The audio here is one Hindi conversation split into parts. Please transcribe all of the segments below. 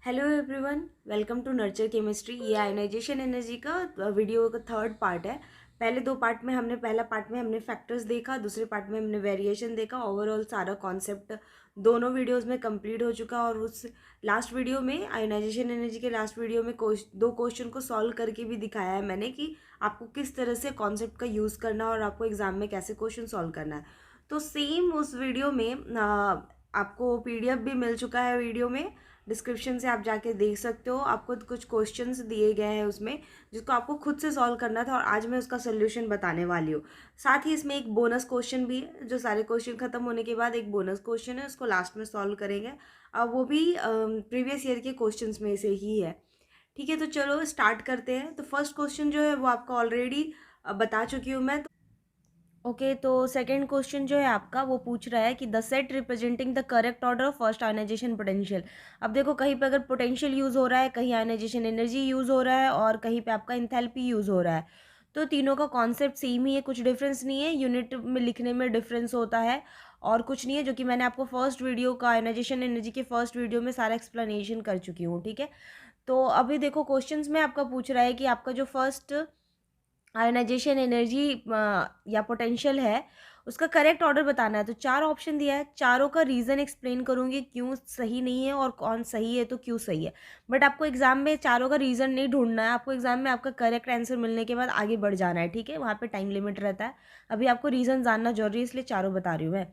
Hello everyone, welcome to nurture chemistry. ये आयनाइजेशन एनर्जी का वीडियो का थर्ड पार्ट है। पहले दो पार्ट में हमने पहला पार्ट में हमने फैक्टर्स देखा, दूसरे पार्ट में हमने वेरिएशन देखा। ओवरऑल सारा कॉन्सेप्ट दोनों वीडियोस में कंप्लीट हो चुका। और उस लास्ट वीडियो में आयनाइजेशन एनर्जी के लास्ट वीडियो में दो क्वेश्चन को सॉल्व करके भी दिखाया है मैंने कि आपको किस तरह से कॉन्सेप्ट का यूज़ करना है और आपको एग्जाम में कैसे क्वेश्चन सॉल्व करना है। तो सेम उस वीडियो में आपको PDF भी मिल चुका है। वीडियो में डिस्क्रिप्शन से आप जाके देख सकते हो। आपको कुछ क्वेश्चंस दिए गए हैं उसमें, जिसको आपको खुद से सॉल्व करना था और आज मैं उसका सोल्यूशन बताने वाली हूँ। साथ ही इसमें एक बोनस क्वेश्चन भी है, जो सारे क्वेश्चन खत्म होने के बाद एक बोनस क्वेश्चन है, उसको लास्ट में सॉल्व करेंगे। अब वो भी प्रीवियस ईयर के क्वेश्चन में से ही है। ठीक है, तो चलो स्टार्ट करते हैं। तो फर्स्ट क्वेश्चन जो है वो आपको ऑलरेडी बता चुकी हूँ मैं। ओके, तो सेकंड क्वेश्चन जो है आपका वो पूछ रहा है कि the set representing the correct order of first ionization potential. अब देखो, कहीं पे अगर पोटेंशियल यूज़ हो रहा है, कहीं आयनाइजेशन एनर्जी यूज़ हो रहा है और कहीं पे आपका इंथैल्पी यूज़ हो रहा है। तो तीनों का कॉन्सेप्ट सेम ही है, कुछ डिफरेंस नहीं है। यूनिट में लिखने में डिफरेंस होता है और कुछ नहीं है, जो कि मैंने आपको फर्स्ट वीडियो का आयनाइजेशन एनर्जी के फर्स्ट वीडियो में सारा एक्सप्लेनेशन कर चुकी हूँ। ठीक है, तो अभी देखो क्वेश्चंस में आपका पूछ रहा है कि आपका जो फर्स्ट आयनाइजेशन एनर्जी या पोटेंशियल है, उसका करेक्ट ऑर्डर बताना है। तो चार ऑप्शन दिया है, चारों का रीज़न एक्सप्लेन करूँगी क्यों सही नहीं है और कौन सही है तो क्यों सही है। बट आपको एग्जाम में चारों का रीज़न नहीं ढूंढना है, आपको एग्जाम में आपका करेक्ट आंसर मिलने के बाद आगे बढ़ जाना है। ठीक है, वहाँ पे टाइम लिमिट रहता है। अभी आपको रीज़न जानना जरूरी है, इसलिए चारों बता रही हूँ मैं।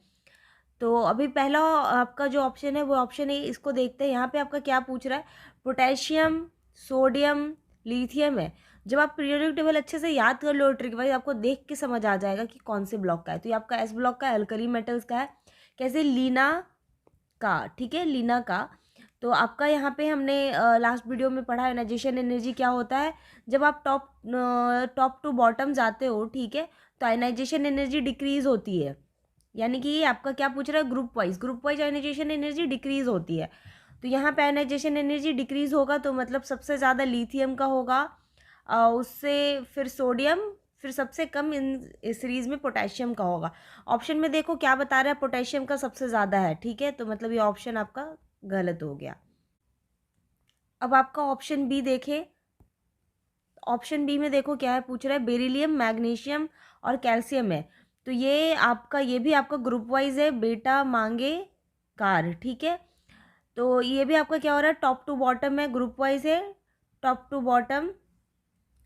तो अभी पहला आपका जो ऑप्शन है वो ऑप्शन ए, इसको देखते हैं। यहाँ पे आपका क्या पूछ रहा है, पोटेशियम, सोडियम, लिथियम है। जब आप पीरियोडिक टेबल अच्छे से याद कर लो, ट्रिक वाइज आपको देख के समझ आ जाएगा कि कौन से ब्लॉक का है। तो ये आपका एस ब्लॉक का अल्कली मेटल्स का है। कैसे, लीना का। ठीक है, लीना का। तो आपका यहाँ पे हमने लास्ट वीडियो में पढ़ा आयनाइजेशन एनर्जी क्या होता है। जब आप टॉप टू बॉटम जाते हो, ठीक है, तो आयनाइजेशन एनर्जी डिक्रीज होती है। यानी कि ये आपका क्या पूछ रहा है, group wise ionization energy decrease होती है। तो यहाँ पे आयनाइजेशन एनर्जी डिक्रीज होगा तो मतलब सबसे ज़्यादा लिथियम का होगा, उससे फिर सोडियम, फिर सबसे कम इस सीरीज में पोटेशियम का होगा। ऑप्शन में देखो क्या बता रहा है, पोटेशियम का सबसे ज़्यादा है। ठीक है, तो मतलब ये ऑप्शन आपका गलत हो गया। अब आपका ऑप्शन बी देखे। ऑप्शन बी में देखो क्या है, पूछ रहा है बेरिलियम, मैग्नीशियम और कैल्शियम है। तो ये आपका, ये भी आपका ग्रुप वाइज है, बेटा मांगे कार। ठीक है, तो ये भी आपका क्या हो रहा है, टॉप टू बॉटम है, ग्रुप वाइज है, टॉप टू बॉटम।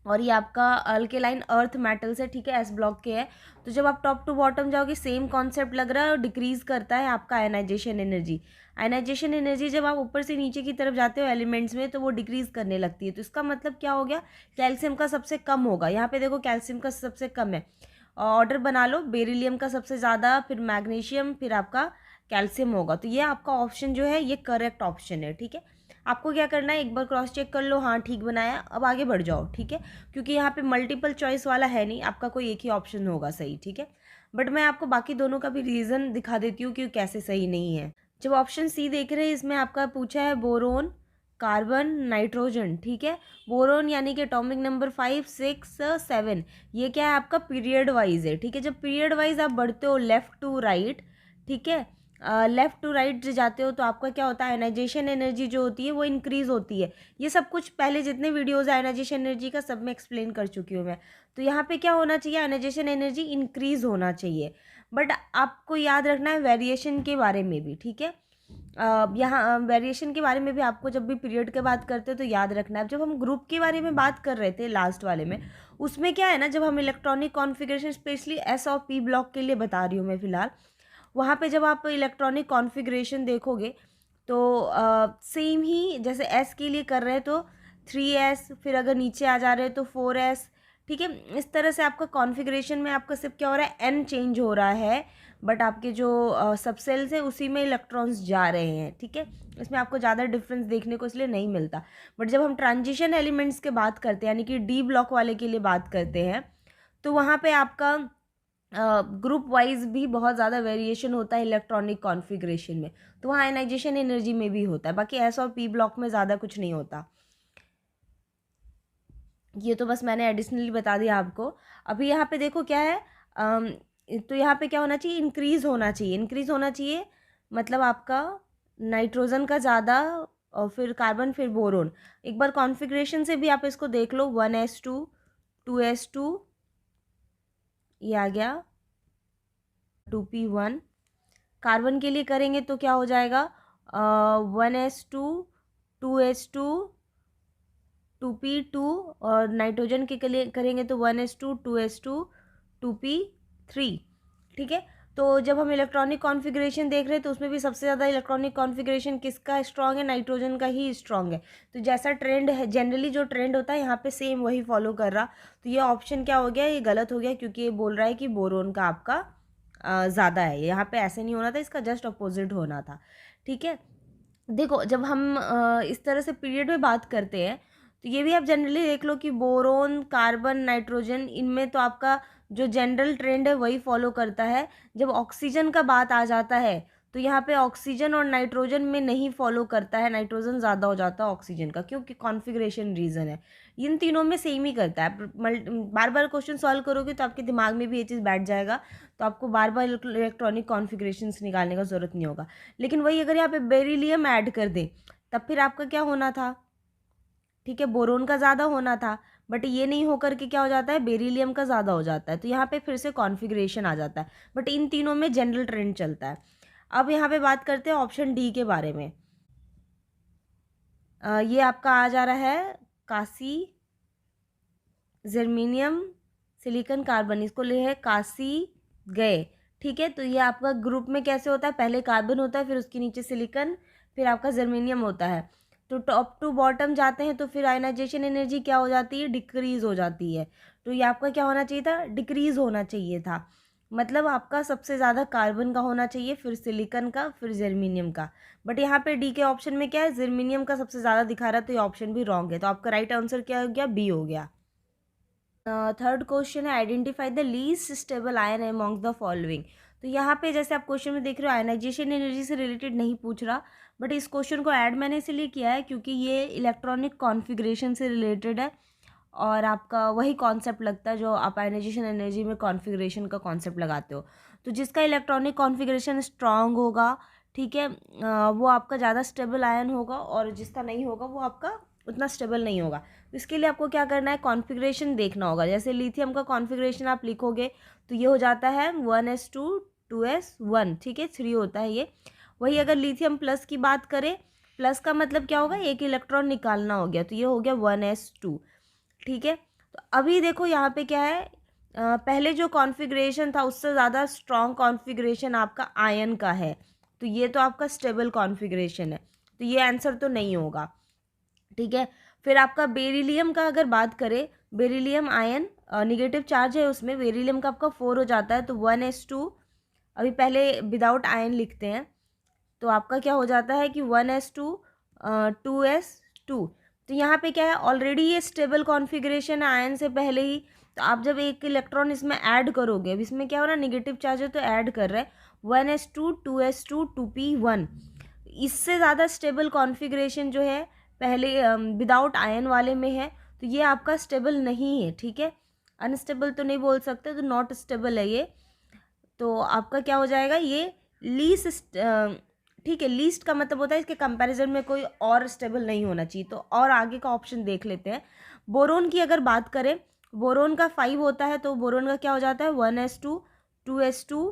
और ये आपका अल्केलाइन अर्थ मेटल्स है। ठीक है, एस ब्लॉक के है। तो जब आप टॉप टू बॉटम जाओगे सेम कॉन्सेप्ट लग रहा है और डिक्रीज करता है आपका आयनाइजेशन एनर्जी। आयनाइजेशन एनर्जी जब आप ऊपर से नीचे की तरफ जाते हो एलिमेंट्स में, तो वो डिक्रीज करने लगती है। तो इसका मतलब क्या हो गया, कैल्शियम का सबसे कम होगा। यहाँ पे देखो कैल्शियम का सबसे कम है। ऑर्डर बना लो, बेरिलियम का सबसे ज़्यादा, फिर मैग्नीशियम, फिर आपका कैल्शियम होगा। तो ये आपका ऑप्शन जो है ये करेक्ट ऑप्शन है। ठीक है, आपको क्या करना है, एक बार क्रॉस चेक कर लो, हाँ ठीक बनाया, अब आगे बढ़ जाओ। ठीक है, क्योंकि यहाँ पे मल्टीपल चॉइस वाला है नहीं, आपका कोई एक ही ऑप्शन होगा सही। ठीक है, बट मैं आपको बाकी दोनों का भी रीज़न दिखा देती हूँ कि कैसे सही नहीं है। जब ऑप्शन सी देख रहे हैं, इसमें आपका पूछा है बोरोन, कार्बन, नाइट्रोजन। ठीक है, बोरोन यानी कि एटॉमिक नंबर 5, 6, 7, ये क्या है आपका पीरियड वाइज है। ठीक है, जब पीरियड वाइज आप बढ़ते हो लेफ्ट टू राइट, ठीक है, लेफ्ट टू राइट जाते हो, तो आपका क्या होता है, आयनाइजेशन एनर्जी जो होती है वो इंक्रीज होती है। ये सब कुछ पहले जितने वीडियोस आयनाइजेशन एनर्जी का सब में एक्सप्लेन कर चुकी हूँ मैं। तो यहाँ पे क्या होना चाहिए, आयनाइजेशन एनर्जी इंक्रीज होना चाहिए। बट आपको याद रखना है वेरिएशन के बारे में भी। ठीक है, यहाँ वेरिएशन के बारे में भी आपको जब भी पीरियड के बात करते हैं तो याद रखना है। जब हम ग्रुप के बारे में बात कर रहे थे लास्ट वाले में, उसमें क्या है ना, जब हम इलेक्ट्रॉनिक कॉन्फ़िगरेशन स्पेशली एस और पी ब्लॉक के लिए बता रही हूँ मैं फिलहाल, वहाँ पे जब आप इलेक्ट्रॉनिक कॉन्फ़िगरेशन देखोगे तो सेम ही जैसे एस के लिए कर रहे हैं तो 3s, फिर अगर नीचे आ जा रहे हैं तो 4s। ठीक है, इस तरह से आपका कॉन्फ़िगरेशन में आपका सिर्फ क्या हो रहा है, एन चेंज हो रहा है, बट आपके जो सब सेल्स हैं उसी में इलेक्ट्रॉन्स जा रहे हैं। ठीक है, इसमें आपको ज़्यादा डिफरेंस देखने को इसलिए नहीं मिलता। बट जब हम ट्रांजिशन एलिमेंट्स के बात करते हैं, यानी कि डी ब्लॉक वाले के लिए बात करते हैं, तो वहाँ पे आपका ग्रुप वाइज भी बहुत ज़्यादा वेरिएशन होता है इलेक्ट्रॉनिक कॉन्फ़िगरेशन में। तो वहाँ आयनाइजेशन एनर्जी में भी होता है, बाकी एस और पी ब्लॉक में ज़्यादा कुछ नहीं होता। ये तो बस मैंने एडिशनली बता दिया आपको। अभी यहाँ पे देखो क्या है, तो यहाँ पे क्या होना चाहिए, इंक्रीज़ होना चाहिए। इंक्रीज़ होना चाहिए मतलब आपका नाइट्रोजन का ज़्यादा और फिर कार्बन, फिर बोरोन। एक बार कॉन्फ़िगरेशन से भी आप इसको देख लो, 1s2 2s2, ये आ गया 2p1। कार्बन के लिए करेंगे तो क्या हो जाएगा, 1s2 2s2 2p2, और नाइट्रोजन के लिए करेंगे तो 1s2 2s2 2p3। ठीक है, तो जब हम इलेक्ट्रॉनिक कॉन्फ़िगरेशन देख रहे हैं तो उसमें भी सबसे ज़्यादा इलेक्ट्रॉनिक कॉन्फ़िगरेशन किसका स्ट्रॉन्ग है, नाइट्रोजन का ही स्ट्रॉन्ग है। तो जैसा ट्रेंड है, जनरली जो ट्रेंड होता है यहाँ पे सेम वही फॉलो कर रहा। तो ये ऑप्शन क्या हो गया, ये गलत हो गया, क्योंकि ये बोल रहा है कि बोरोन का आपका ज़्यादा है। यहाँ पे ऐसे नहीं होना था, इसका जस्ट अपोजिट होना था। ठीक है, देखो जब हम इस तरह से पीरियड में बात करते हैं तो ये भी आप जनरली देख लो कि बोरोन, कार्बन, नाइट्रोजन, इनमें तो आपका जो जनरल ट्रेंड है वही फॉलो करता है। जब ऑक्सीजन का बात आ जाता है तो यहाँ पे ऑक्सीजन और नाइट्रोजन में नहीं फॉलो करता है, नाइट्रोजन ज़्यादा हो जाता है ऑक्सीजन का, क्योंकि कॉन्फ़िगरेशन रीज़न है। इन तीनों में सेम ही करता है। बार बार क्वेश्चन सॉल्व करोगे तो आपके दिमाग में भी ये चीज़ बैठ जाएगा, तो आपको बार बार इलेक्ट्रॉनिक कॉन्फ़िगरेशंस निकालने का ज़रूरत नहीं होगा। लेकिन वही अगर यहाँ पे बेरिलियम ऐड कर दें तब फिर आपका क्या होना था, ठीक है, बोरोन का ज़्यादा होना था, बट ये नहीं होकर के क्या हो जाता है, बेरिलियम का ज़्यादा हो जाता है। तो यहाँ पे फिर से कॉन्फ़िगरेशन आ जाता है, बट इन तीनों में जनरल ट्रेंड चलता है। अब यहाँ पे बात करते हैं ऑप्शन डी के बारे में। ये आपका आ जा रहा है कासी, जर्मेनियम, सिलिकॉन, कार्बन, इसको ले है कासी गए। ठीक है, तो ये आपका ग्रुप में कैसे होता है, पहले कार्बन होता है, फिर उसके नीचे सिलिकॉन, फिर आपका जर्मेनियम होता है। तो टॉप टू बॉटम जाते हैं तो फिर आयनाइजेशन एनर्जी क्या हो जाती है, डिक्रीज हो जाती है। तो ये आपका क्या होना चाहिए था, डिक्रीज होना चाहिए था। मतलब आपका सबसे ज़्यादा कार्बन का होना चाहिए, फिर सिलिकॉन का, फिर जर्मेनियम का। बट यहाँ पे डी के ऑप्शन में क्या है, जर्मेनियम का सबसे ज़्यादा दिखा रहा है, तो ये ऑप्शन भी रॉन्ग है। तो आपका राइट आंसर क्या हो गया, बी हो गया। थर्ड क्वेश्चन है identify the least stable ion among the following. तो यहाँ पे जैसे आप क्वेश्चन में देख रहे हो आयनाइजेशन एनर्जी से रिलेटेड नहीं पूछ रहा, बट इस क्वेश्चन को ऐड मैंने इसलिए किया है क्योंकि ये इलेक्ट्रॉनिक कॉन्फ़िगरेशन से रिलेटेड है, और आपका वही कॉन्सेप्ट लगता है जो आप आयनाइजेशन एनर्जी में कॉन्फ़िगरेशन का कॉन्सेप्ट लगाते हो। तो जिसका इलेक्ट्रॉनिक कॉन्फ़िगरेशन स्ट्रांग होगा, ठीक है, वो आपका ज़्यादा स्टेबल आयन होगा, और जिसका नहीं होगा वो आपका उतना स्टेबल नहीं होगा। तो इसके लिए आपको क्या करना है, कॉन्फ़िगरेशन देखना होगा। जैसे लिथियम का कॉन्फ़िगरेशन आप लिखोगे तो ये हो जाता है 1s2 2s1, ठीक है, 3 होता है ये। वही अगर लिथियम प्लस की बात करें, प्लस का मतलब क्या होगा, एक इलेक्ट्रॉन निकालना हो गया, तो ये हो गया 1s2। ठीक है, तो अभी देखो यहाँ पे क्या है, पहले जो कॉन्फ़िगरेशन था उससे ज़्यादा स्ट्रॉन्ग कॉन्फ़िगरेशन आपका आयन का है, तो ये तो आपका स्टेबल कॉन्फ़िगरेशन है, तो ये आंसर तो नहीं होगा। ठीक है, फिर आपका बेरिलियम का अगर बात करें, बेरिलियम आयन निगेटिव चार्ज है उसमें, बेरिलियम का आपका 4 हो जाता है, तो 1s2, अभी पहले विदाउट आयन लिखते हैं, तो आपका क्या हो जाता है कि 1s2 2s2। तो यहाँ पे क्या है, ऑलरेडी ये स्टेबल कॉन्फ़िगरेशन है आयन से पहले ही। तो आप जब एक इलेक्ट्रॉन इसमें ऐड करोगे, अब इसमें क्या हो रहा है, निगेटिव चार्ज है तो ऐड कर रहे हैं 1s2 2s2 2p1। इससे ज़्यादा स्टेबल कॉन्फ़िगरेशन जो है पहले विदाउट आयन वाले में है, तो ये आपका स्टेबल नहीं है। ठीक है, अनस्टेबल तो नहीं बोल सकते, तो नॉट स्टेबल है ये। तो आपका क्या हो जाएगा, ये लीस्ट, ठीक है, लीस्ट का मतलब होता है इसके कंपैरिजन में कोई और स्टेबल नहीं होना चाहिए। तो और आगे का ऑप्शन देख लेते हैं। बोरोन की अगर बात करें, बोरोन का 5 होता है, तो बोरोन का क्या हो जाता है, 1s2 2s2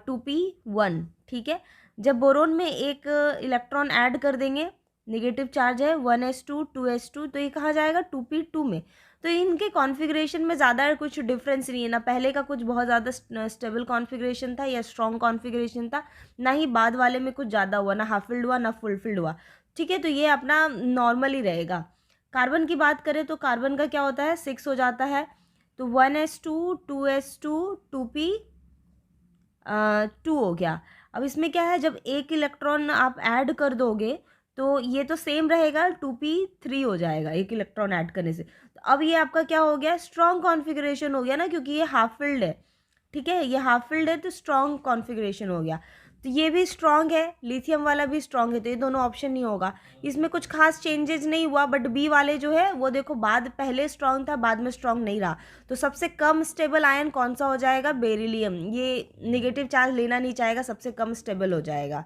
2p1। ठीक है, जब बोरोन में एक इलेक्ट्रॉन ऐड कर देंगे, नेगेटिव चार्ज है 1s2 2s2, तो ये कहाँ जाएगा 2p2 में। तो इनके कॉन्फ़िगरेशन में ज़्यादा कुछ डिफरेंस नहीं है, ना पहले का कुछ बहुत ज़्यादा स्टेबल कॉन्फ़िगरेशन था या स्ट्रॉन्ग कॉन्फ़िगरेशन था, ना ही बाद वाले में कुछ ज़्यादा हुआ, ना हाफ फिल्ड हुआ ना फुल फिल्ड हुआ। ठीक है, तो ये अपना नॉर्मल ही रहेगा। कार्बन की बात करें तो कार्बन का क्या होता है, 6 हो जाता है, तो 1s2 2s2 2p2 हो गया। अब इसमें क्या है, जब एक इलेक्ट्रॉन आप ऐड कर दोगे तो ये तो सेम रहेगा, 2p3 हो जाएगा एक इलेक्ट्रॉन ऐड करने से। तो अब ये आपका क्या हो गया, स्ट्रॉन्ग कॉन्फ़िगरेशन हो गया ना, क्योंकि ये हाफ फिल्ड है। ठीक है, ये हाफ फिल्ड है तो स्ट्रॉन्ग कॉन्फ़िगरेशन हो गया। तो ये भी स्ट्रॉन्ग है, लिथियम वाला भी स्ट्रॉन्ग है, तो ये दोनों ऑप्शन नहीं होगा। इसमें कुछ खास चेंजेस नहीं हुआ, बट बी वाले जो है वो देखो, बाद पहले स्ट्रॉन्ग था बाद में स्ट्रॉन्ग नहीं रहा। तो सबसे कम स्टेबल आयन कौन सा हो जाएगा, बेरिलियम। ये नेगेटिव चार्ज लेना नहीं चाहेगा, सबसे कम स्टेबल हो जाएगा।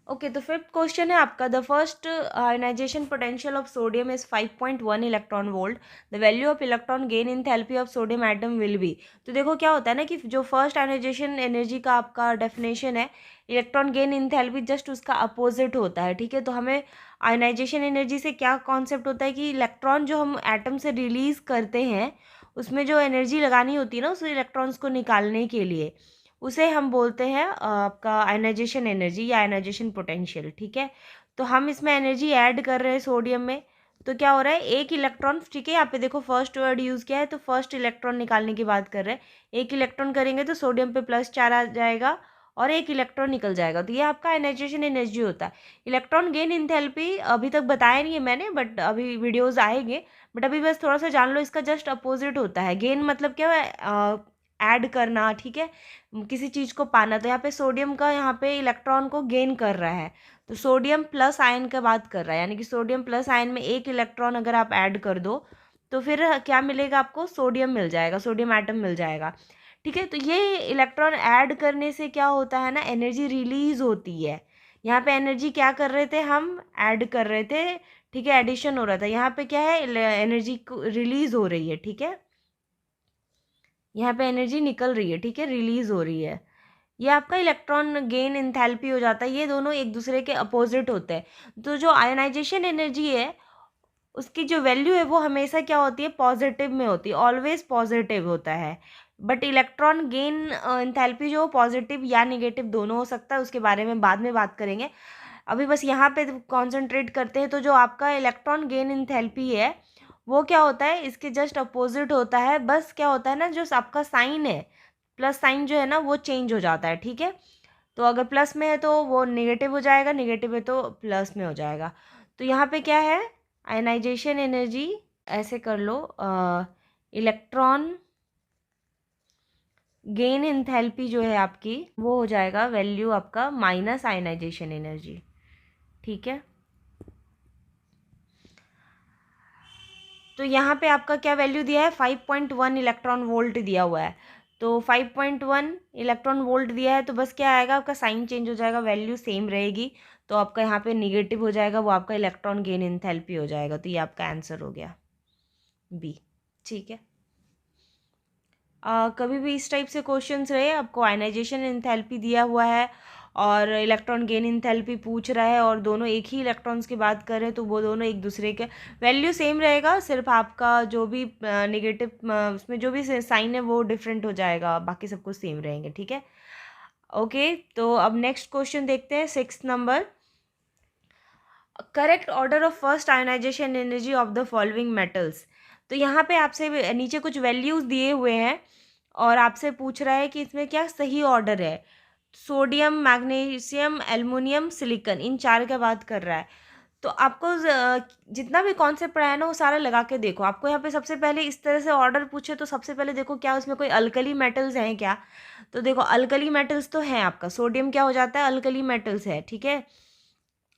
ओके, तो फिफ्थ क्वेश्चन है आपका, the first ionization potential of sodium is 5.1 electron volt, the value of electron gain enthalpy of sodium atom will be. तो देखो क्या होता है ना कि जो फर्स्ट आयनाइजेशन एनर्जी का आपका डेफिनेशन है, इलेक्ट्रॉन गेन इन थैल्पी जस्ट उसका अपोजिट होता है, ठीक है। तो हमें आयनाइजेशन एनर्जी से क्या कॉन्सेप्ट होता है कि इलेक्ट्रॉन जो हम एटम से रिलीज करते हैं उसमें जो एनर्जी लगानी होती है ना उस इलेक्ट्रॉन्स को निकालने के लिए, उसे हम बोलते हैं आपका आयनाइजेशन एनर्जी या आयनाइजेशन पोटेंशियल, ठीक है। तो हम इसमें एनर्जी ऐड कर रहे हैं सोडियम में, तो क्या हो रहा है, एक इलेक्ट्रॉन, ठीक है, यहाँ पे देखो फर्स्ट वर्ड यूज़ किया है, तो फर्स्ट इलेक्ट्रॉन निकालने की बात कर रहे हैं। एक इलेक्ट्रॉन करेंगे तो सोडियम पे +4 आ जाएगा और एक इलेक्ट्रॉन निकल जाएगा, तो ये आपका आयनाइजेशन एनर्जी होता है। इलेक्ट्रॉन गेन इंथैल्पी अभी तक बताया नहीं है मैंने, बट अभी वीडियोज़ आएंगे, बट अभी बस थोड़ा सा जान लो, इसका जस्ट अपोजिट होता है। गेन मतलब क्या है, ऐड करना, ठीक है, किसी चीज़ को पाना। तो यहाँ पे सोडियम का यहाँ पे इलेक्ट्रॉन को गेन कर रहा है, तो सोडियम प्लस आयन का बात कर रहा है, यानी कि सोडियम प्लस आयन में एक इलेक्ट्रॉन अगर आप ऐड कर दो तो फिर क्या मिलेगा आपको, सोडियम मिल जाएगा, सोडियम एटम मिल जाएगा, ठीक है। तो ये इलेक्ट्रॉन ऐड करने से क्या होता है ना, एनर्जी रिलीज होती है। यहाँ पे एनर्जी क्या कर रहे थे, हम ऐड कर रहे थे, ठीक है, एडिशन हो रहा था। यहाँ पे क्या है, एनर्जी रिलीज हो रही है, ठीक है, यहाँ पे एनर्जी निकल रही है, ठीक है, रिलीज हो रही है। ये आपका इलेक्ट्रॉन गेन इंथैल्पी हो जाता है, ये दोनों एक दूसरे के अपोजिट होते हैं। तो जो आयनाइजेशन एनर्जी है उसकी जो वैल्यू है वो हमेशा क्या होती है, पॉजिटिव में होती है, ऑलवेज पॉजिटिव होता है। बट इलेक्ट्रॉन गेन इंथैल्पी जो पॉजिटिव या निगेटिव दोनों हो सकता है, उसके बारे में बाद में बात करेंगे। अभी बस यहाँ पे कॉन्सेंट्रेट करते हैं। तो जो आपका इलेक्ट्रॉन गेन इंथैल्पी है वो क्या होता है, इसके जस्ट अपोजिट होता है। बस क्या होता है ना, जो आपका साइन है, प्लस साइन जो है ना वो चेंज हो जाता है, ठीक है। तो अगर प्लस में है तो वो नेगेटिव हो जाएगा, नेगेटिव है तो प्लस में हो जाएगा। तो यहाँ पे क्या है, आयनाइजेशन एनर्जी, ऐसे कर लो, इलेक्ट्रॉन गेन इंथैल्पी जो है आपकी वो हो जाएगा वैल्यू आपका माइनस आयनाइजेशन एनर्जी, ठीक है। तो यहाँ पे आपका क्या वैल्यू दिया है, 5.1 इलेक्ट्रॉन वोल्ट दिया हुआ है। तो 5.1 इलेक्ट्रॉन वोल्ट दिया है, तो बस क्या आएगा, आपका साइन चेंज हो जाएगा, वैल्यू सेम रहेगी। तो आपका यहाँ पे निगेटिव हो जाएगा, वो आपका इलेक्ट्रॉन गेन इंथैल्पी हो जाएगा। तो ये आपका आंसर हो गया बी, ठीक है। कभी भी इस टाइप से क्वेश्चंस रहे, आपको आयनाइजेशन इंथैल्पी दिया हुआ है और इलेक्ट्रॉन गेन इंथैल्पी पूछ रहा है और दोनों एक ही इलेक्ट्रॉन्स की बात कर रहे हैं, तो वो दोनों एक दूसरे के वैल्यू सेम रहेगा, सिर्फ आपका जो भी नेगेटिव उसमें जो भी साइन है वो डिफरेंट हो जाएगा, बाकी सब कुछ सेम रहेंगे, ठीक है। ओके, तो अब नेक्स्ट क्वेश्चन देखते हैं, 6 number, correct order of first ionization energy of the following metals. तो यहाँ पे आपसे नीचे कुछ वैल्यूज़ दिए हुए हैं और आपसे पूछ रहा है कि इसमें क्या सही ऑर्डर है। सोडियम, मैग्नीशियम, एल्युमिनियम, सिलिकॉन, इन चार का बात कर रहा है। तो आपको जितना भी कॉन्सेप्ट पढ़ा है ना वो सारा लगा के देखो। आपको यहाँ पे सबसे पहले इस तरह से ऑर्डर पूछे तो सबसे पहले देखो क्या उसमें कोई अल्कली मेटल्स हैं क्या। तो देखो अल्कली मेटल्स तो हैं, आपका सोडियम क्या हो जाता है, अल्कली मेटल्स है, ठीक है।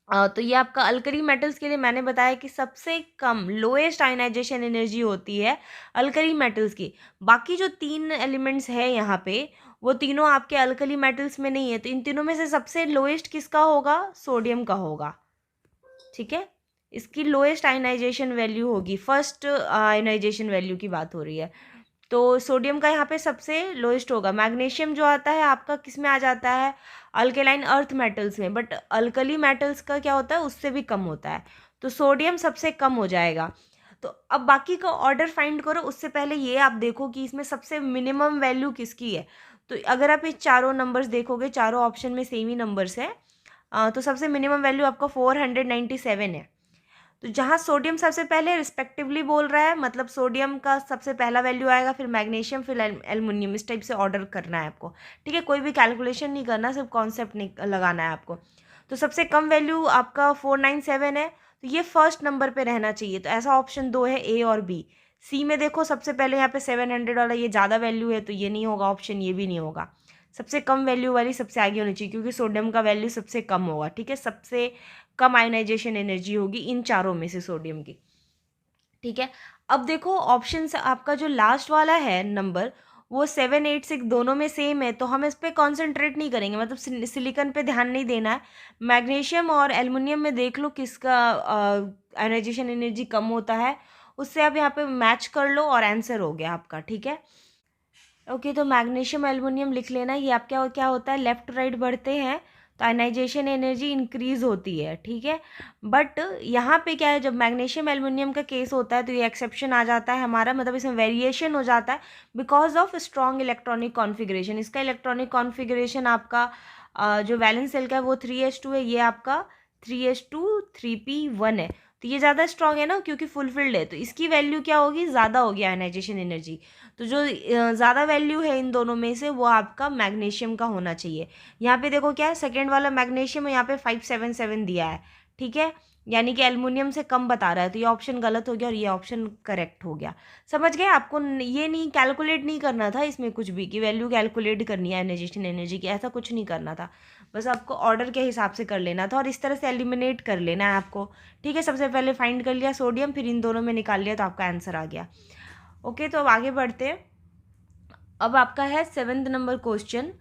तो ये आपका अल्कली मेटल्स के लिए मैंने बताया कि सबसे कम लोएस्ट आयनाइजेशन एनर्जी होती है अल्कली मेटल्स की। बाकी जो 3 एलिमेंट्स है यहाँ पे वो तीनों आपके अल्कली मेटल्स में नहीं है, तो इन तीनों में से सबसे लोएस्ट किसका होगा, सोडियम का होगा, ठीक है। इसकी लोएस्ट आयनाइजेशन वैल्यू होगी, फर्स्ट आयनाइजेशन वैल्यू की बात हो रही है, तो सोडियम का यहाँ पे सबसे लोएस्ट होगा। मैग्नीशियम जो आता है आपका किस में आ जाता है, अल्केलाइन अर्थ मेटल्स में, बट अल्कली मेटल्स का क्या होता है उससे भी कम होता है, तो सोडियम सबसे कम हो जाएगा। तो अब बाकी का ऑर्डर फाइंड करो, उससे पहले ये आप देखो कि इसमें सबसे मिनिमम वैल्यू किसकी है। तो अगर आप ये चारों नंबर्स देखोगे, चारों ऑप्शन में सेम ही नंबर्स है, तो सबसे मिनिमम वैल्यू आपका 497 है। तो जहाँ सोडियम सबसे पहले रिस्पेक्टिवली बोल रहा है, मतलब सोडियम का सबसे पहला वैल्यू आएगा, फिर मैग्नीशियम, फिर एल्युमिनियम, इस टाइप से ऑर्डर करना है आपको, ठीक है। कोई भी कैलकुलेशन नहीं करना, सिर्फ कॉन्सेप्ट नहीं लगाना है आपको। तो सबसे कम वैल्यू आपका 497 है, तो ये फर्स्ट नंबर पे रहना चाहिए। तो ऐसा ऑप्शन 2 है, ए और बी। सी में देखो सबसे पहले यहाँ पे 700 वाला ये ज़्यादा वैल्यू है, तो ये नहीं होगा ऑप्शन, ये भी नहीं होगा। सबसे कम वैल्यू वाली सबसे आगे होनी चाहिए, क्योंकि सोडियम का वैल्यू सबसे कम होगा, ठीक है। सबसे कम आयनाइजेशन एनर्जी होगी इन चारों में से सोडियम की, ठीक है। अब देखो ऑप्शन आपका जो लास्ट वाला है नंबर, वो 786 दोनों में सेम है, तो हम इस पर कॉन्सेंट्रेट नहीं करेंगे, मतलब सिलिकॉन पे ध्यान नहीं देना है। मैग्नीशियम और एल्युमिनियम में देख लो किसका आयोनाइजेशन एनर्जी कम होता है, उससे आप यहाँ पे मैच कर लो और आंसर हो गया आपका। ठीक है, ओके। तो मैग्नीशियम एल्युमिनियम लिख लेना, ये आपका क्या होता है, लेफ्ट राइट बढ़ते हैं तो आयनाइजेशन एनर्जी इंक्रीज होती है। ठीक है, बट यहाँ पे क्या है, जब मैग्नीशियम एल्युमिनियम का केस होता है तो ये एक्सेप्शन आ जाता है हमारा, मतलब इसमें वेरिएशन हो जाता है because of strong electronic configuration. इसका इलेक्ट्रॉनिक कॉन्फ़िगरेशन आपका जो वैलेंस सेल का है वो 3s2 है, ये आपका 3s2 3p1 है। तो ये ज़्यादा स्ट्रॉन्ग है ना, क्योंकि फुलफिल्ड है, तो इसकी वैल्यू क्या होगी, ज़्यादा होगी आयनाइजेशन एनर्जी। तो जो ज़्यादा वैल्यू है इन दोनों में से वो आपका मैग्नीशियम का होना चाहिए। यहाँ पे देखो क्या है, सेकेंड वाला मैग्नीशियम यहाँ पे 577 दिया है। ठीक है, यानी कि एल्युमिनियम से कम बता रहा है, तो ये ऑप्शन गलत हो गया और ये ऑप्शन करेक्ट हो गया। समझ गए? आपको ये नहीं कैलकुलेट नहीं करना था इसमें कुछ भी कि वैल्यू कैलकुलेट करनी है आयनाइजेशन एनर्जी की, ऐसा कुछ नहीं करना था। बस आपको ऑर्डर के हिसाब से कर लेना था और इस तरह से एलिमिनेट कर लेना है आपको। ठीक है, सबसे पहले फाइंड कर लिया सोडियम, फिर इन दोनों में निकाल लिया तो आपका आंसर आ गया। ओके, तो अब आगे बढ़ते हैं। अब आपका है 7th number question,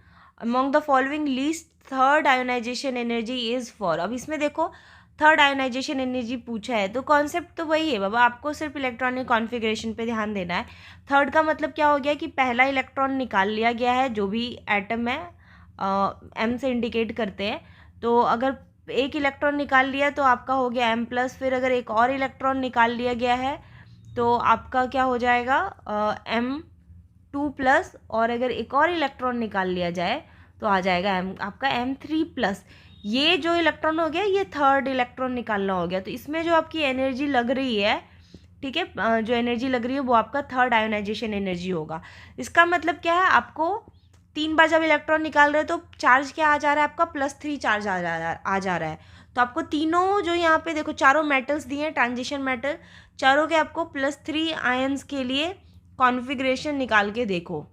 among the following least third ionization energy is for. अब इसमें देखो थर्ड आयोनाइजेशन एनर्जी पूछा है, तो कॉन्सेप्ट तो वही है बाबा, आपको सिर्फ इलेक्ट्रॉनिक कॉन्फ़िगरेशन पे ध्यान देना है। थर्ड का मतलब क्या हो गया कि पहला इलेक्ट्रॉन निकाल लिया गया है, जो भी एटम है एम से इंडिकेट करते हैं। तो अगर एक इलेक्ट्रॉन निकाल लिया तो आपका हो गया m+, फिर अगर एक और इलेक्ट्रॉन निकाल लिया गया है तो आपका क्या हो जाएगा m2+, और अगर एक और इलेक्ट्रॉन निकाल लिया जाए तो आ जाएगा आपका m3+। ये जो इलेक्ट्रॉन हो गया ये थर्ड इलेक्ट्रॉन निकालना हो गया, तो इसमें जो आपकी एनर्जी लग रही है, ठीक है, जो एनर्जी लग रही है वो आपका थर्ड आयोनाइजेशन एनर्जी होगा। इसका मतलब क्या है, आपको 3 बार जब इलेक्ट्रॉन निकाल रहे हो तो चार्ज क्या आ जा रहा है आपका, +3 चार्ज आ जा रहा है। तो आपको तीनों जो यहाँ पे देखो चारों मेटल्स दिए हैं, ट्रांजिशन मेटल, चारों के आपको +3 आयंस के लिए कॉन्फ़िगरेशन निकाल के देखो।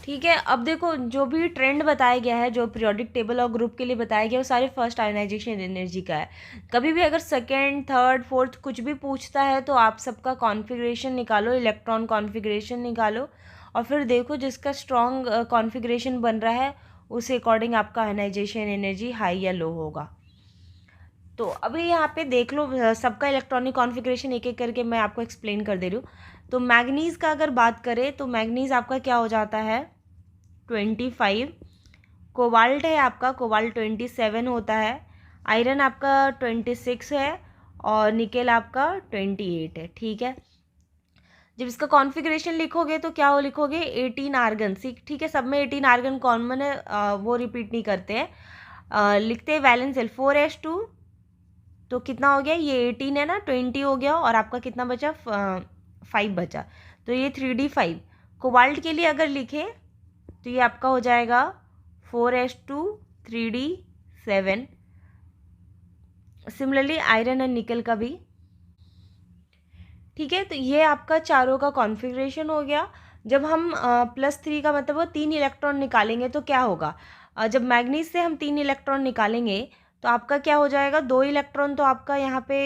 ठीक है, अब देखो जो भी ट्रेंड बताया गया है, जो पीरियोडिक टेबल और ग्रुप के लिए बताया गया है, वो सारे फर्स्ट आयोनाइजेशन एनर्जी का है। कभी भी अगर सेकेंड थर्ड फोर्थ कुछ भी पूछता है तो आप सबका कॉन्फ़िगरेशन निकालो, इलेक्ट्रॉन कॉन्फ़िगरेशन निकालो, और फिर देखो जिसका स्ट्रॉन्ग कॉन्फ़िगरेशन बन रहा है उस अकॉर्डिंग आपका आयोनाइजेशन एनर्जी हाई या लो होगा। तो अभी यहाँ पे देख लो सबका इलेक्ट्रॉनिक कॉन्फ़िगरेशन एक एक करके मैं आपको एक्सप्लेन कर दे रही हूँ। तो मैग्नीज़ का अगर बात करें तो मैग्नीज़ आपका क्या हो जाता है 25, कोबाल्ट है आपका, कोबाल्ट 27 होता है, आयरन आपका 26 है और निकेल आपका 28 है। ठीक है, जब इसका कॉन्फ़िगरेशन लिखोगे तो क्या हो लिखोगे 18 आर्गन। ठीक है, सब में 18 आर्गन कॉमन है, वो रिपीट नहीं करते हैं। लिखते हैं वैलेंस सेल 4s2, तो कितना हो गया, ये 18 है ना, 20 हो गया और आपका कितना बचा 5 बचा, तो ये 3d5। कोबाल्ट के लिए अगर लिखे तो ये आपका हो जाएगा 4s2 3d7। सिमिलरली आयरन और निकल का भी। ठीक है, तो ये आपका चारों का कॉन्फ़िगरेशन हो गया। जब हम +3 का मतलब वो 3 इलेक्ट्रॉन निकालेंगे तो क्या होगा, जब मैग्नीज से हम 3 इलेक्ट्रॉन निकालेंगे तो आपका क्या हो जाएगा, 2 इलेक्ट्रॉन तो आपका यहाँ पे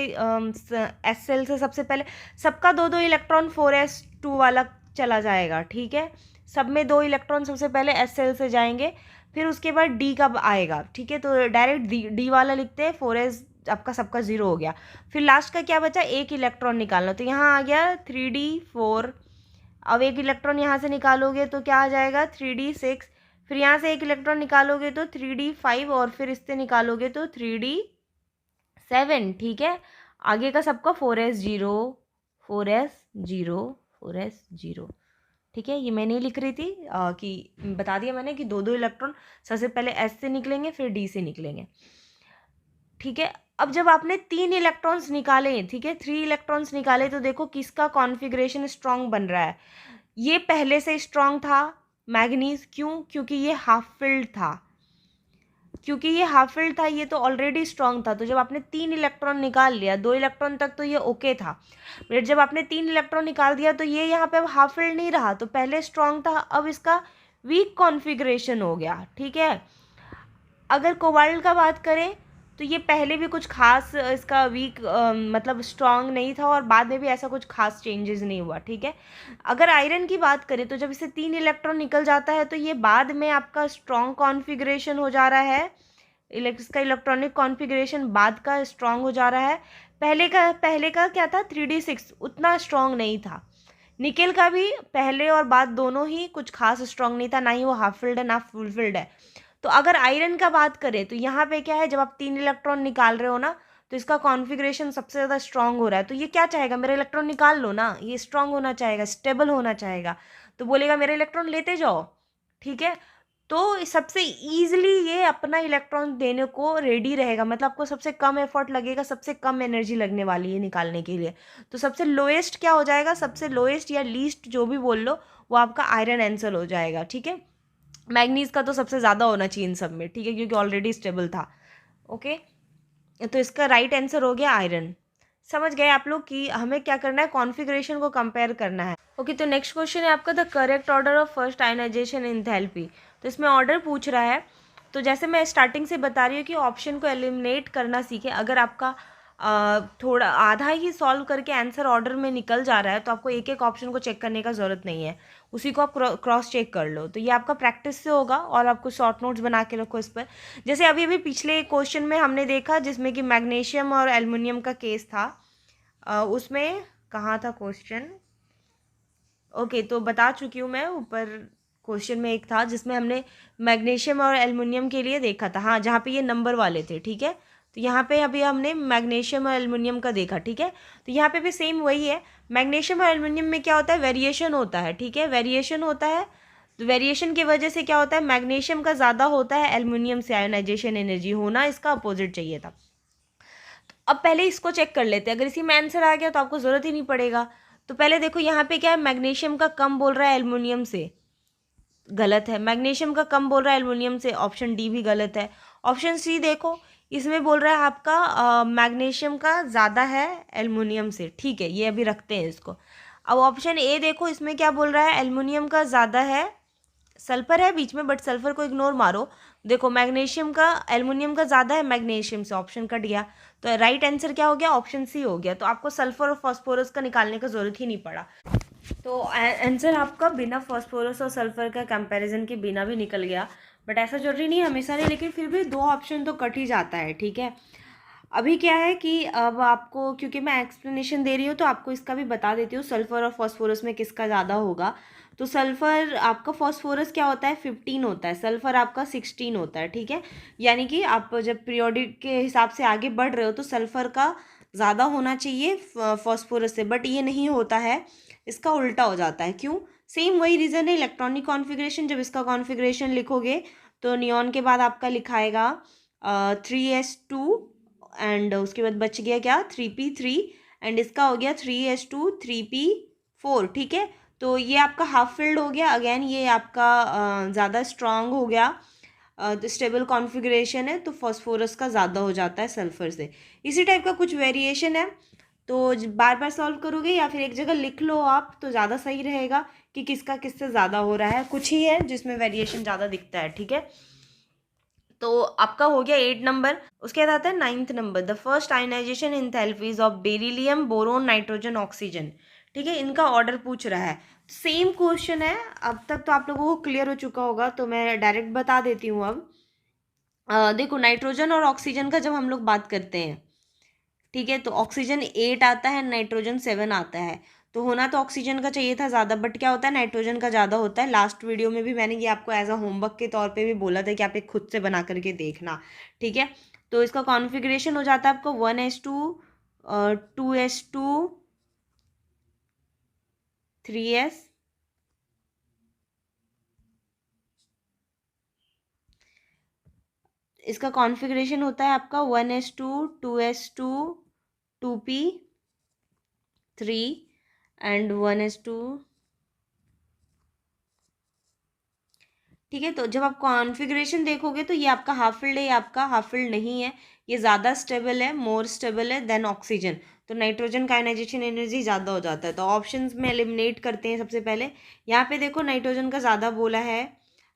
एस सेल से सबसे पहले सबका 2-2 इलेक्ट्रॉन 4s2 वाला चला जाएगा। ठीक है, सब में 2 इलेक्ट्रॉन सबसे पहले एस सेल से जाएंगे, फिर उसके बाद डी का आएगा। ठीक है, तो डायरेक्ट डी वाला लिखते हैं, 4s आपका सबका 0 हो गया। फिर लास्ट का क्या बचा, एक इलेक्ट्रॉन निकालना, तो यहाँ आ गया 3d4। अब एक इलेक्ट्रॉन यहाँ से निकालोगे तो क्या आ जाएगा 3d6, फिर यहाँ से एक इलेक्ट्रॉन निकालोगे तो 3d5 और फिर इससे निकालोगे तो 3d7। ठीक है, आगे का सबका 4s0 4s0 4s0। ठीक है, ये मैं नहीं लिख रही थी कि बता दिया मैंने कि 2-2 इलेक्ट्रॉन सबसे पहले एस से निकलेंगे फिर डी से निकलेंगे। ठीक है, अब जब आपने 3 इलेक्ट्रॉन्स निकाले, ठीक है 3 इलेक्ट्रॉन्स निकाले, तो देखो किसका कॉन्फ़िगरेशन स्ट्रॉन्ग बन रहा है। ये पहले से स्ट्रॉन्ग था मैग्नीज, क्यों, क्योंकि ये हाफ फिल्ड था, क्योंकि ये हाफ फिल्ड था, ये तो ऑलरेडी स्ट्रॉन्ग था। तो जब आपने 3 इलेक्ट्रॉन निकाल लिया, 2 इलेक्ट्रॉन तक तो ये ओके था, बट जब आपने 3 इलेक्ट्रॉन निकाल दिया तो ये यहाँ पे अब हाफ फिल्ड नहीं रहा, तो पहले स्ट्रॉन्ग था, अब इसका वीक कॉन्फ़िगरेशन हो गया। ठीक है, अगर कोबाल्ट का बात करें तो ये पहले भी कुछ खास इसका वीक मतलब स्ट्रॉन्ग नहीं था और बाद में भी ऐसा कुछ खास चेंजेस नहीं हुआ, ठीक है। अगर आयरन की बात करें तो जब इसे 3 इलेक्ट्रॉन निकल जाता है तो ये बाद में आपका स्ट्रॉन्ग कॉन्फ़िगरेशन हो जा रहा है, इसका इलेक्ट्रॉनिक कॉन्फ़िगरेशन बाद का स्ट्रॉन्ग हो जा रहा है। पहले का क्या था, 3d6 उतना स्ट्रॉन्ग नहीं था। निकेल का भी पहले और बाद दोनों ही कुछ खास स्ट्रॉन्ग नहीं था, ना ही वो हाफ फिल्ड है ना फुल फिल्ड है। तो अगर आयरन का बात करें तो यहाँ पे क्या है, जब आप 3 इलेक्ट्रॉन निकाल रहे हो ना तो इसका कॉन्फ़िगरेशन सबसे ज़्यादा स्ट्रांग हो रहा है। तो ये क्या चाहेगा, मेरा इलेक्ट्रॉन निकाल लो ना, ये स्ट्रांग होना चाहेगा, स्टेबल होना चाहेगा, तो बोलेगा मेरे इलेक्ट्रॉन लेते जाओ, ठीक है। तो सबसे ईजिली ये अपना इलेक्ट्रॉन देने को रेडी रहेगा, मतलब आपको सबसे कम एफर्ट लगेगा, सबसे कम एनर्जी लगने वाली है निकालने के लिए। तो सबसे लोएस्ट क्या हो जाएगा, सबसे लोएस्ट या लीस्ट जो भी बोल लो वो आपका आयरन आंसर हो जाएगा, ठीक है। मैग्नीज का तो सबसे ज़्यादा होना चाहिए इन सब में, ठीक है, क्योंकि ऑलरेडी स्टेबल था। ओके, तो इसका राइट आंसर हो गया आयरन। समझ गए आप लोग कि हमें क्या करना है, कॉन्फ़िगरेशन को कंपेयर करना है। ओके, तो नेक्स्ट क्वेश्चन है आपका the correct order of first ionization enthalpy. तो इसमें ऑर्डर पूछ रहा है। तो जैसे मैं स्टार्टिंग से बता रही हूँ कि ऑप्शन को एलिमिनेट करना सीखे। अगर आपका थोड़ा आधा ही सॉल्व करके आंसर ऑर्डर में निकल जा रहा है तो आपको एक एक ऑप्शन को चेक करने का ज़रूरत नहीं है, उसी को आप क्रॉस चेक कर लो। तो ये आपका प्रैक्टिस से होगा और आपको शॉर्ट नोट्स बना के रखो इस पर। जैसे अभी अभी पिछले क्वेश्चन में हमने देखा जिसमें कि मैग्नीशियम और एल्युमिनियम का केस था, उसमें कहाँ था क्वेश्चन, ओके, तो बता चुकी हूँ मैं, ऊपर क्वेश्चन में एक था जिसमें हमने मैग्नीशियम और एल्युमिनियम के लिए देखा था, हाँ, जहाँ पे ये नंबर वाले थे, ठीक है। तो यहाँ पे अभी हमने मैग्नीशियम और एल्युमिनियम का देखा, ठीक है। तो यहाँ पे भी सेम वही है। मैग्नीशियम और एल्युमिनियम में क्या होता है, वेरिएशन होता है, ठीक है, वेरिएशन होता है। तो वेरिएशन की वजह से क्या होता है, मैग्नीशियम का ज़्यादा होता है एल्युमिनियम से, आयोनाइजेशन एनर्जी होना इसका अपोजिट चाहिए था। तो अब पहले इसको चेक कर लेते हैं, अगर इसी में आंसर आ गया तो आपको ज़रूरत ही नहीं पड़ेगा। तो पहले देखो यहाँ पे क्या है, मैग्नीशियम का कम बोल रहा है एल्युमिनियम से, गलत है। मैग्नीशियम का कम बोल रहा है एल्युमिनियम से, ऑप्शन डी भी गलत है। ऑप्शन सी देखो, इसमें बोल रहा है आपका मैग्नीशियम का ज़्यादा है एल्युमिनियम से, ठीक है, ये अभी रखते हैं इसको। अब ऑप्शन ए देखो, इसमें क्या बोल रहा है, एल्युमिनियम का ज़्यादा है, सल्फर है बीच में बट सल्फर को इग्नोर मारो। देखो मैग्नीशियम का एल्युमिनियम का ज़्यादा है मैग्नीशियम से, ऑप्शन कट गया। तो राइट आंसर क्या हो गया, ऑप्शन सी हो गया। तो आपको सल्फर और फॉस्फोरस का निकालने का ज़रूरत ही नहीं पड़ा। तो आंसर आपका बिना फॉस्फोरस और सल्फर का कंपैरिजन के बिना भी निकल गया। बट ऐसा जरूरी नहीं हमेशा नहीं, लेकिन फिर भी 2 ऑप्शन तो कट ही जाता है, ठीक है। अभी क्या है कि अब आपको, क्योंकि मैं एक्सप्लेनेशन दे रही हूँ तो आपको इसका भी बता देती हूँ, सल्फर और फॉस्फोरस में किसका ज़्यादा होगा। तो सल्फर आपका, फॉस्फोरस क्या होता है 15 होता है, सल्फर आपका 16 होता है, ठीक है। यानी कि आप जब पीरियोडिक के हिसाब से आगे बढ़ रहे हो तो सल्फर का ज़्यादा होना चाहिए फॉस्फोरस से, बट ये नहीं होता है, इसका उल्टा हो जाता है। क्यों, सेम वही रीज़न है, इलेक्ट्रॉनिक कॉन्फ़िगरेशन। जब इसका कॉन्फ़िगरेशन लिखोगे तो नियॉन के बाद आपका लिखाएगा 3s2 एंड उसके बाद बच गया क्या 3p3 एंड इसका हो गया 3s2 3p4, ठीक है। तो ये आपका हाफ फिल्ड हो गया, अगेन ये आपका ज़्यादा स्ट्रांग हो गया, तो स्टेबल कॉन्फ़िगरेशन है, तो फॉस्फोरस का ज़्यादा हो जाता है सल्फर से। इसी टाइप का कुछ वेरिएशन है, तो बार बार सॉल्व करोगे या फिर एक जगह लिख लो आप तो ज़्यादा सही रहेगा कि किसका किससे ज़्यादा हो रहा है। कुछ ही है जिसमें वेरिएशन ज़्यादा दिखता है, ठीक है। तो आपका हो गया 8 नंबर। उसके बाद आता है 9th number, the first ionization enthalpies of beryllium boron nitrogen oxygen, ठीक है, इनका ऑर्डर पूछ रहा है। सेम क्वेश्चन है, अब तक तो आप लोगों को क्लियर हो चुका होगा, तो मैं डायरेक्ट बता देती हूँ अब। देखो नाइट्रोजन और ऑक्सीजन का जब हम लोग बात करते हैं, ठीक है, तो ऑक्सीजन 8 आता है, नाइट्रोजन 7 आता है। तो होना तो ऑक्सीजन का चाहिए था ज़्यादा, बट क्या होता है, नाइट्रोजन का ज़्यादा होता है। लास्ट वीडियो में भी मैंने ये आपको एज अ होमवर्क के तौर पे भी बोला था कि आप एक खुद से बना करके देखना, ठीक है। तो इसका कॉन्फ़िगरेशन हो जाता है आपको 1s2 2s2 3s, इसका कॉन्फ़िगरेशन होता है आपका 1s2 2s2 2p3 and 1s2, ठीक है। तो जब आप कॉन्फ़िगरेशन देखोगे तो ये आपका हाफ फिल्ड है, ये आपका हाफ फिल्ड नहीं है, ये ज़्यादा स्टेबल है, मोर स्टेबल है देन ऑक्सीजन। तो नाइट्रोजन का आयनाइजेशन एनर्जी ज़्यादा हो जाता है। तो ऑप्शंस में एलिमिनेट करते हैं सबसे पहले। यहाँ पे देखो नाइट्रोजन का ज़्यादा बोला है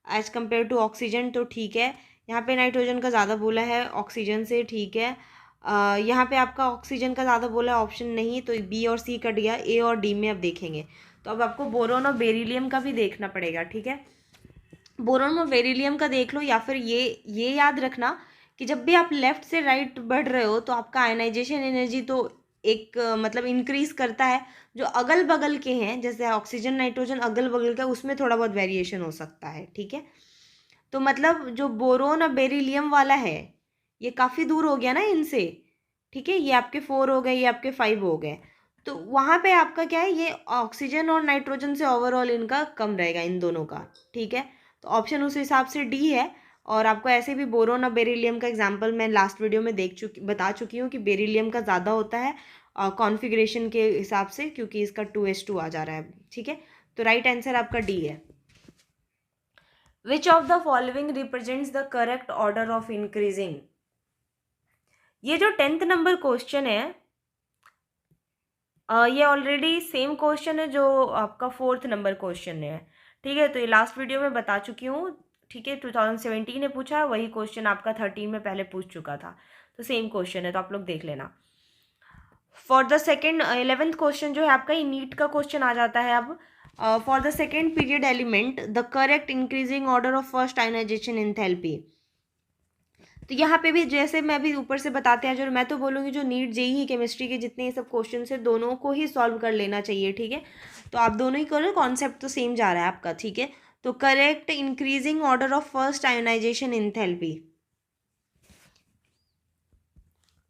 एज कम्पेयर टू ऑक्सीजन, तो ठीक है, यहाँ पे नाइट्रोजन का ज़्यादा बोला है ऑक्सीजन से, ठीक है। यहाँ पे आपका ऑक्सीजन का ज़्यादा बोला है, ऑप्शन नहीं, तो बी और सी कट गया, ए और डी में अब देखेंगे। तो अब आपको बोरोन और बेरिलियम का भी देखना पड़ेगा, ठीक है। बोरोन और बेरिलियम का देख लो, या फिर ये याद रखना कि जब भी आप लेफ्ट से राइट बढ़ रहे हो तो आपका आयनाइजेशन एनर्जी तो एक मतलब इंक्रीज करता है। जो अगल बगल के हैं जैसे ऑक्सीजन नाइट्रोजन अगल बगल का, उसमें थोड़ा बहुत वेरिएशन हो सकता है, ठीक है। तो मतलब जो बोरोन और बेरिलियम वाला है ये काफ़ी दूर हो गया ना इनसे, ठीक है। ये आपके 4 हो गए, ये आपके 5 हो गए। तो वहाँ पे आपका क्या है, ये ऑक्सीजन और नाइट्रोजन से ओवरऑल इनका कम रहेगा इन दोनों का, ठीक है। तो ऑप्शन उस हिसाब से डी है। और आपको ऐसे भी बोरोन और बेरिलियम का एग्जांपल मैं लास्ट वीडियो में बता चुकी हूँ कि बेरिलियम का ज़्यादा होता है कॉन्फ़िगरेशन के हिसाब से, क्योंकि इसका 2s2 आ जा रहा है, ठीक है। तो राइट आंसर आपका डी है। Which of the following represents the correct order of increasing. ये जो 10th नंबर क्वेश्चन है ये ऑलरेडी सेम क्वेश्चन है जो आपका 4th नंबर क्वेश्चन है, ठीक है। तो ये लास्ट वीडियो में बता चुकी हूँ, ठीक है। 2017 ने पूछा है, वही क्वेश्चन आपका 13 में पहले पूछ चुका था, तो सेम क्वेश्चन है, तो आप लोग देख लेना। For the second 11th question जो है आपका, ये नीट का क्वेश्चन आ जाता है अब। For the second period element the correct increasing order of first ionization enthalpy. तो यहाँ पे भी जैसे मैं अभी ऊपर से बताते हैं, जो मैं तो बोलूँगी जो नीट जेईई केमिस्ट्री के जितने ये सब क्वेश्चन है दोनों को ही सॉल्व कर लेना चाहिए, ठीक है। तो आप दोनों ही करो, कॉन्सेप्ट तो सेम जा रहा है आपका, ठीक है। तो correct increasing order of first ionization enthalpy,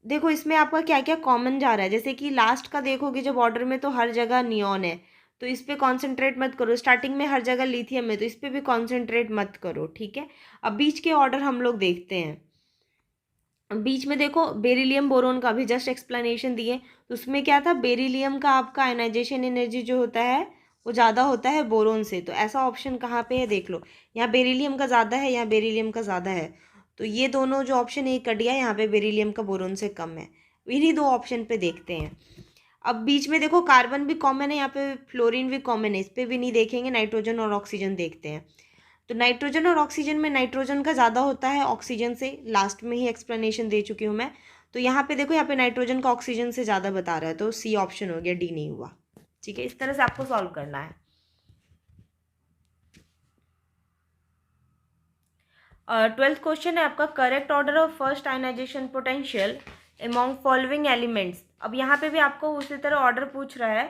देखो इसमें आपका क्या क्या कॉमन जा रहा है। जैसे कि लास्ट का देखोगे जब ऑर्डर में, तो हर जगह नियॉन है, तो इस पर कॉन्सेंट्रेट मत करो। स्टार्टिंग में हर जगह लिथियम है, तो इस पर भी कॉन्सेंट्रेट मत करो, ठीक है। अब बीच के ऑर्डर हम लोग देखते हैं। बीच में देखो बेरिलियम बोरोन का भी जस्ट एक्सप्लेनेशन दिए, तो उसमें क्या था, बेरिलियम का आपका आयनाइजेशन एनर्जी जो होता है वो ज़्यादा होता है बोरोन से। तो ऐसा ऑप्शन कहाँ पे है देख लो, यहाँ बेरिलियम का ज़्यादा है, यहाँ बेरिलियम का ज़्यादा है। तो ये दोनों जो ऑप्शन एक कट गया, यहाँ पे बेरिलियम का बोरोन से कम है। इन्हीं दो ऑप्शन पे देखते हैं। अब बीच में देखो कार्बन भी कॉमन है, यहाँ पे फ्लोरीन भी कॉमन है, इस पर भी नहीं देखेंगे, नाइट्रोजन और ऑक्सीजन देखते हैं। तो नाइट्रोजन और ऑक्सीजन में नाइट्रोजन का ज़्यादा होता है ऑक्सीजन से, लास्ट में ही एक्सप्लेनेशन दे चुकी हूँ मैं। तो यहाँ पे देखो, यहाँ पे नाइट्रोजन का ऑक्सीजन से ज़्यादा बता रहा है, तो सी ऑप्शन हो गया, डी नहीं हुआ, ठीक है। इस तरह से आपको सॉल्व करना है। 12th क्वेश्चन है आपका, correct order of first ionization potential among following elements. अब यहाँ पे भी आपको उसी तरह ऑर्डर पूछ रहा है,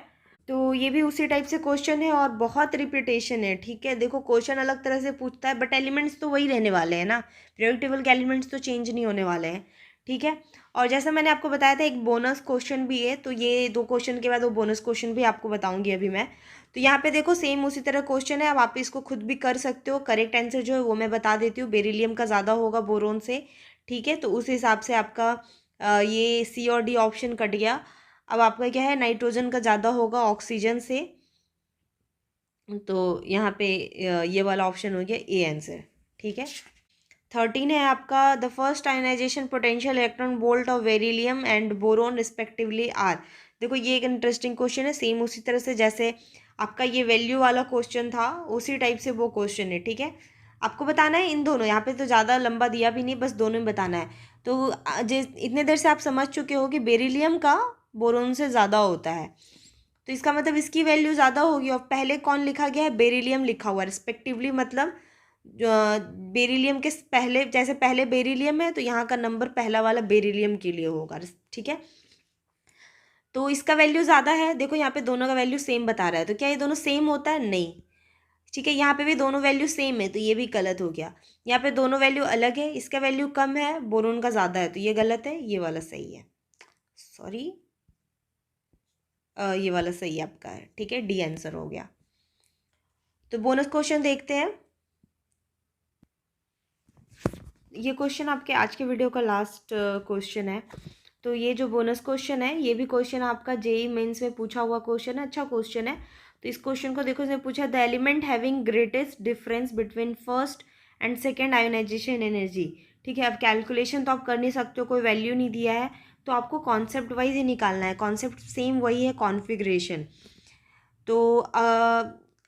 तो ये भी उसी टाइप से क्वेश्चन है और बहुत रिपीटेशन है, ठीक है। देखो क्वेश्चन अलग तरह से पूछता है, बट एलिमेंट्स तो वही रहने वाले हैं ना, पीरियोडिक टेबल के एलिमेंट्स तो चेंज नहीं होने वाले हैं, ठीक है। और जैसा मैंने आपको बताया था एक बोनस क्वेश्चन भी है, तो ये 2 क्वेश्चन के बाद वो बोनस क्वेश्चन भी आपको बताऊंगी अभी मैं। तो यहाँ पे देखो सेम उसी तरह क्वेश्चन है, अब आप इसको खुद भी कर सकते हो। करेक्ट आंसर जो है वो मैं बता देती हूँ, बेरिलियम का ज़्यादा होगा बोरोन से, ठीक है। तो उस हिसाब से आपका ये सी और डी ऑप्शन कट गया। अब आपका क्या है, नाइट्रोजन का ज़्यादा होगा ऑक्सीजन से, तो यहाँ पे ये वाला ऑप्शन हो गया ए आंसर, ठीक है। 13 है आपका, the first ionization potential electron volt of beryllium and boron respectively are. देखो ये एक इंटरेस्टिंग क्वेश्चन है, सेम उसी तरह से जैसे आपका ये वैल्यू वाला क्वेश्चन था, उसी टाइप से वो क्वेश्चन है, ठीक है। आपको बताना है इन दोनों, यहाँ पे तो ज़्यादा लंबा दिया भी नहीं, बस दोनों में बताना है। तो इतने देर से आप समझ चुके हो कि बेरिलियम का बोरोन से ज़्यादा होता है, तो इसका मतलब इसकी वैल्यू ज़्यादा होगी। और पहले कौन लिखा गया है, बेरिलियम लिखा हुआ है रिस्पेक्टिवली, मतलब बेरिलियम के पहले, जैसे पहले बेरिलियम है तो यहाँ का नंबर पहला वाला बेरिलियम के लिए होगा, ठीक है। तो इसका वैल्यू ज़्यादा है, देखो यहाँ पे दोनों का वैल्यू सेम बता रहा है, तो क्या ये दोनों सेम होता है, नहीं, ठीक है। यहाँ पे भी दोनों वैल्यू सेम है, तो ये भी गलत हो गया। यहाँ पे दोनों वैल्यू अलग है, इसका वैल्यू कम है, बोरोन का ज़्यादा है, तो ये गलत है, ये वाला सही है, सॉरी ये वाला सही आपका है, ठीक है, डी आंसर हो गया। तो बोनस क्वेश्चन देखते हैं। ये क्वेश्चन आपके आज के वीडियो का लास्ट क्वेश्चन है। तो ये जो बोनस क्वेश्चन है, ये भी क्वेश्चन आपका जेईई मेंस में पूछा हुआ क्वेश्चन है, अच्छा क्वेश्चन है। तो इस क्वेश्चन को देखो, इसने पूछा the element having greatest difference between first and second ionization energy, ठीक है। अब कैलकुलेशन तो आप कर नहीं सकते हो, कोई वैल्यू नहीं दिया है, तो आपको कॉन्सेप्ट वाइज ही निकालना है। कॉन्सेप्ट सेम वही है, कॉन्फ़िगरेशन। तो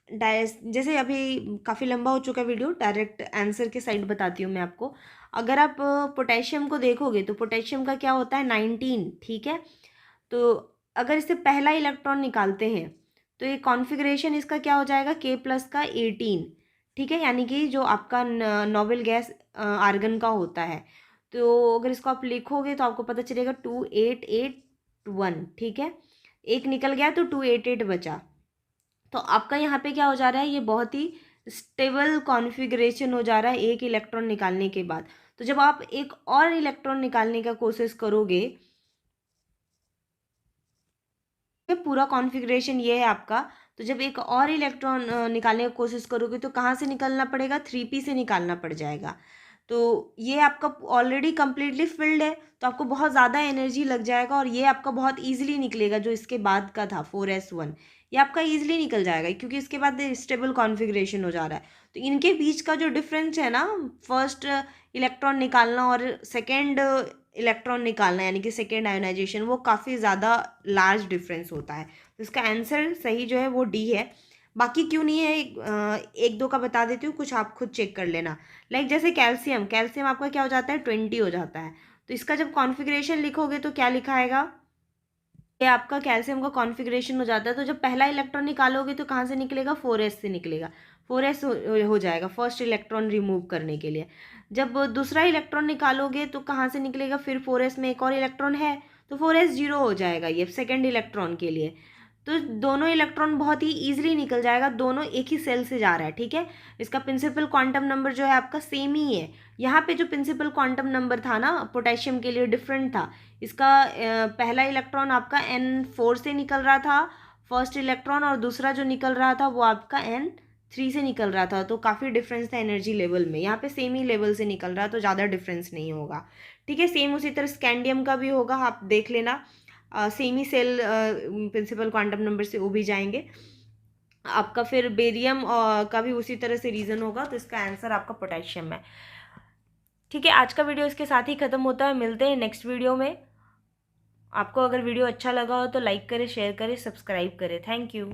जैसे अभी काफ़ी लंबा हो चुका वीडियो, डायरेक्ट आंसर के साइड बताती हूँ मैं आपको। अगर आप पोटेशियम को देखोगे तो पोटेशियम का क्या होता है 19, ठीक है। तो अगर इससे पहला इलेक्ट्रॉन निकालते हैं तो ये कॉन्फ़िगरेशन इसका क्या हो जाएगा K+ का 18, ठीक है, यानी कि जो आपका नोबल गैस आर्गन का होता है। तो अगर इसको आप लिखोगे तो आपको पता चलेगा 2881, ठीक है, एक निकल गया तो 288 बचा। तो आपका यहाँ पे क्या हो जा रहा है, ये बहुत ही स्टेबल कॉन्फ़िगरेशन हो जा रहा है एक इलेक्ट्रॉन निकालने के बाद। तो जब आप एक और इलेक्ट्रॉन निकालने का कोशिश करोगे, ये पूरा कॉन्फ़िगरेशन ये है आपका। तो जब एक और इलेक्ट्रॉन निकालने की कोशिश करोगे तो कहाँ से निकालना पड़ेगा, 3p से निकालना पड़ जाएगा। तो ये आपका ऑलरेडी कम्प्लीटली फिल्ड है, तो आपको बहुत ज़्यादा एनर्जी लग जाएगा और ये आपका बहुत ईजिली निकलेगा। जो इसके बाद का था 4s1, ये आपका ईजिली निकल जाएगा क्योंकि इसके बाद स्टेबल कॉन्फ़िगरेशन हो जा रहा है। तो इनके बीच का जो डिफरेंस है ना, फर्स्ट इलेक्ट्रॉन निकालना और सेकेंड इलेक्ट्रॉन निकालना यानी कि सेकेंड आयोनाइजेशन, वो काफ़ी ज़्यादा लार्ज डिफरेंस होता है। तो इसका आंसर सही जो है वो डी है। बाकी क्यों नहीं है एक दो का बता देती हूँ, कुछ आप खुद चेक कर लेना। लाइक जैसे कैल्शियम, कैल्शियम आपका क्या हो जाता है 20 हो जाता है। तो इसका जब कॉन्फ़िगरेशन लिखोगे तो क्या लिखा आएगा, ये आपका कैल्शियम का कॉन्फ़िगरेशन हो जाता है। तो जब पहला इलेक्ट्रॉन निकालोगे तो कहाँ से निकलेगा, 4s से निकलेगा। 4s हो जाएगा फर्स्ट इलेक्ट्रॉन रिमूव करने के लिए। जब दूसरा इलेक्ट्रॉन निकालोगे तो कहाँ से निकलेगा, फिर 4s में एक और इलेक्ट्रॉन है तो 4s 0 हो जाएगा ये सेकेंड इलेक्ट्रॉन के लिए। तो दोनों इलेक्ट्रॉन बहुत ही ईजिली निकल जाएगा, दोनों एक ही सेल से जा रहा है, ठीक है। इसका प्रिंसिपल क्वांटम नंबर जो है आपका सेम ही है। यहाँ पे जो प्रिंसिपल क्वांटम नंबर था ना पोटेशियम के लिए डिफरेंट था। इसका पहला इलेक्ट्रॉन आपका N4 से निकल रहा था फर्स्ट इलेक्ट्रॉन, और दूसरा जो निकल रहा था वो आपका N3 से निकल रहा था। तो काफ़ी डिफरेंस था एनर्जी लेवल में। यहाँ पे सेम ही लेवल से निकल रहा है तो ज़्यादा डिफरेंस नहीं होगा, ठीक है। सेम उसी तरह स्कैंडियम का भी होगा, आप देख लेना। सेम ही सेल प्रिंसिपल क्वांटम नंबर से वो भी जाएंगे आपका। फिर बेरियम का भी उसी तरह से रीज़न होगा। तो इसका आंसर आपका पोटेशियम है, ठीक है। आज का वीडियो इसके साथ ही ख़त्म होता है, मिलते हैं नेक्स्ट वीडियो में। आपको अगर वीडियो अच्छा लगा हो तो लाइक करें, शेयर करें, सब्सक्राइब करें। Thank you.